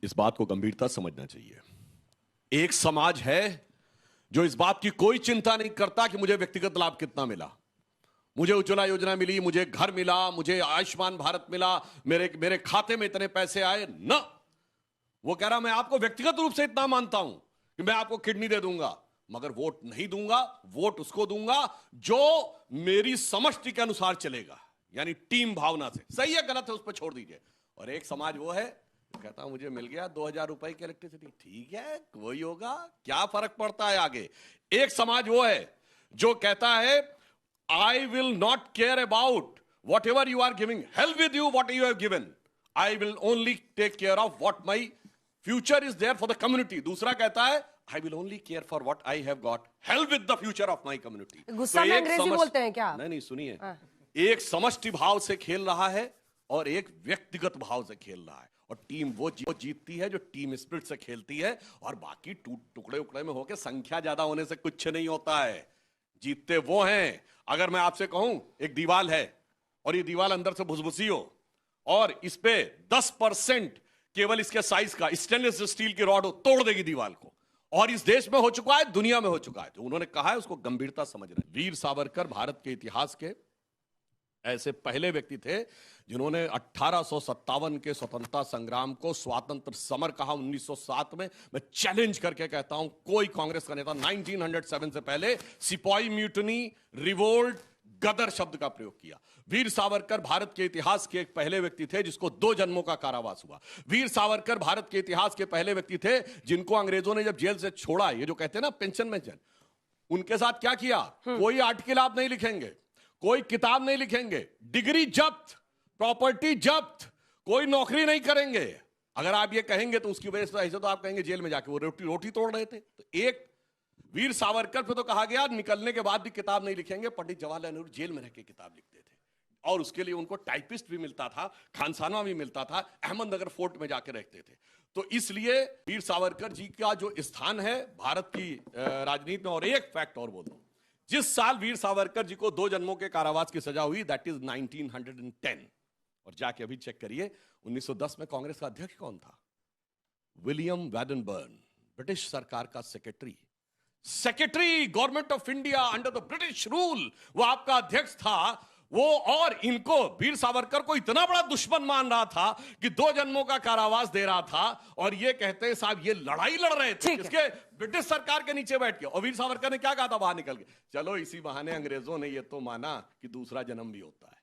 इस बात को गंभीरता समझना चाहिए। एक समाज है जो इस बात की कोई चिंता नहीं करता कि मुझे व्यक्तिगत लाभ कितना मिला, मुझे उज्ज्वला योजना मिली, मुझे घर मिला, मुझे आयुष्मान भारत मिला, मेरे मेरे खाते में इतने पैसे आए ना। वो कह रहा मैं आपको व्यक्तिगत रूप से इतना मानता हूं कि मैं आपको किडनी दे दूंगा, मगर वोट नहीं दूंगा। वोट उसको दूंगा जो मेरी समष्टि के अनुसार चलेगा, यानी टीम भावना से। सही है गलत है उस पर छोड़ दीजिए। और एक समाज वो है कहता मुझे मिल गया 2000 रुपए की इलेक्ट्रिसिटी, ठीक है वही होगा, क्या फर्क पड़ता है आगे। एक समाज वो है जो कहता है I will not care about whatever you are giving, help with you what you have given, I will only take care of what my future is there for the community. दूसरा कहता है I will only care for what I have got, help with the future of my community. गुस्सा में अंग्रेजी बोलते हैं क्या? नहीं सुनिए, एक समष्टि भाव से खेल रहा है और एक व्यक्तिगत भाव से खेल रहा है। और टीम वो जीतती है जो टीम स्पिरिट से खेलती है, और बाकी टुकड़े उकड़े में होकर संख्या ज्यादा होने से कुछ नहीं होता है। जीतते वो हैं। अगर मैं आपसे कहूं एक दीवार है और ये दीवार अंदर से भुसभुसी हो और इस पे 10% केवल इसके साइज का स्टेनलेस स्टील की रॉड हो, तोड़ देगी दीवार को। और इस देश में हो चुका है, दुनिया में हो चुका है। तो उन्होंने कहा है उसको गंभीरता समझ रहे। वीर सावरकर भारत के इतिहास के ऐसे पहले व्यक्ति थे जिन्होंने 1857 के स्वतंत्रता संग्राम को स्वातंत्र समर कहा। 1907 में मैं चैलेंज करके कहता हूं कोई कांग्रेस का नेता 1907 से पहले सिपाही म्यूटनी, रिवोल्ट, गदर शब्द का प्रयोग किया। वीर सावरकर भारत के इतिहास के एक पहले व्यक्ति थे जिसको 2 जन्मों का कारावास हुआ। वीर सावरकर भारत के इतिहास के पहले व्यक्ति थे जिनको अंग्रेजों ने जब जेल से छोड़ा, ये जो कहते हैं ना पेंशन में, उनके साथ क्या किया? कोई आर्टिकल आप नहीं लिखेंगे, कोई किताब नहीं लिखेंगे, डिग्री जब्त, प्रॉपर्टी जब्त, कोई नौकरी नहीं करेंगे। अगर आप ये कहेंगे तो उसकी वजह से ऐसे तो आप कहेंगे जेल में जाके वो रोटी तोड़ रहे थे। तो एक वीर सावरकर पे तो कहा गया निकलने के बाद भी किताब नहीं लिखेंगे। पंडित जवाहरलाल नेहरू जेल में रह के किताब लिखते थे और उसके लिए उनको टाइपिस्ट भी मिलता था, खानसामा भी मिलता था, अहमदनगर फोर्ट में जाके रहते थे। तो इसलिए वीर सावरकर जी का जो स्थान है भारत की राजनीति में। और एक फैक्ट और बोल दूं, जिस साल वीर सावरकर जी को 2 जन्मों के कारावास की सजा हुई, दैट इज 1910। और जाके अभी चेक करिए 1910 में कांग्रेस का अध्यक्ष कौन था? विलियम वैडनबर्न, ब्रिटिश सरकार का secretary government of India under the British rule, वो आपका अध्यक्ष था वो। और इनको वीर सावरकर को इतना बड़ा दुश्मन मान रहा था कि 2 जन्मों का कारावास दे रहा था। और ये कहते हैं साहब ये लड़ाई लड़ रहे थे किसके? ब्रिटिश सरकार के नीचे बैठ के। और वीर सावरकर ने क्या कहा था बाहर निकल के? चलो इसी बहाने अंग्रेजों ने ये तो माना कि दूसरा जन्म भी होता है।